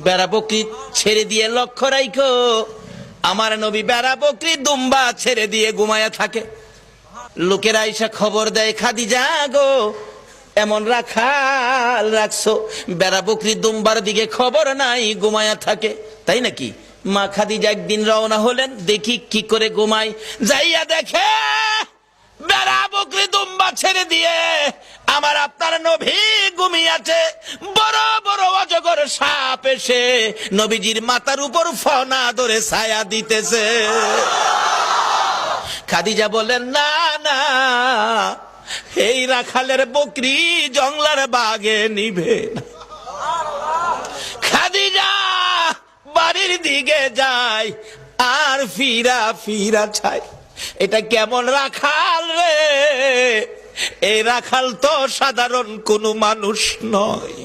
বেড়া বকরি ছেড়ে দিয়ে লক্ষ্য রাখো, আমার নবী বেড়া বকরি দুম্বা ছেড়ে দিয়ে ঘুমায়া থাকে। লোকেরা এসে খবর দেয়, খাদিজা গো, এমন রাখাল রাখছো, বেড়া বকরি দুম্বার দিকে খবর নাই, ঘুমায়া থাকে। তাই নাকি? মা খাদিজা একদিন রওনা হলেন, দেখি কি করে ঘুমায়। যাইয়া দেখে বেড়া বকরি দুম্বা ছেড়ে দিয়ে আমার আপনার নবী ঘুমিয়েছে। বড় বড় অজগর সাপ এসে নবীজির মাথার উপর ফনা ধরে ছায়া দিতেছে। খাদিজা বলেন, না না, এই রাখালের বকরি জংলার বাগে নিবে না। খাদিজা বাড়ির দিকে যায় আর ফিরা ফিরা চায়, এটা কেমন রাখাল রে? এই রাখাল তো সাধারণ কোন মানুষ নয়।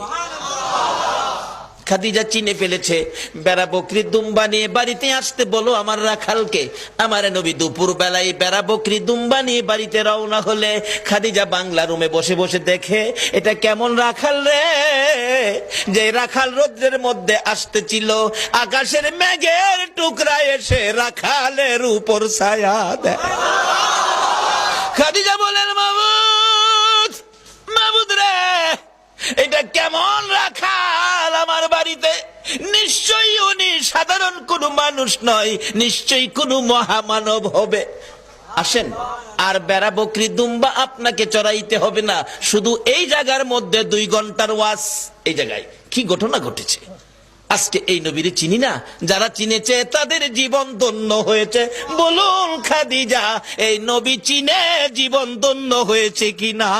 খাদিজা চিনে ফেলেছে। বেড়া বকরি দুম্বা নিয়ে বাড়িতে আসতে বলো আমার রাখালকে। আমার নবী দুপুর বেলায় বেড়া বকরি দুম্বা নিয়ে বাড়িতে রওনা হলে খাদিজা বাংলা রুমে বসে বসে দেখে, এটা কেমন রাখাল রে? যে রাখাল রৌদ্রের মধ্যে আসতেছিল, আকাশের মেঘের টুকরা এসে রাখালের উপর ছায়া দেয়। খাদিজা বলেন, মাবুদ, মাবুদ রে, এটা কেমন রাখাল আমার বাড়িতে? নিশ্চয়ই উনি সাধারণ কোন মানুষ নয়, নিশ্চয়ই কোন মহামানব হবে। আসেন, আর বেড়া বকরি দুম্বা আপনাকে চড়াইতে হবে না, শুধু এই জায়গার মধ্যে 2 ঘন্টার ওয়াজ। এই জায়গায় কি ঘটনা ঘটেছে আজকে এই নবীরে চিনি না, যারা চিনেছে তাদের জীবন ধন্য হয়েছে। বলুন খাদিজা, এই নবী চিনে জীবন ধন্য হয়েছে কিনা?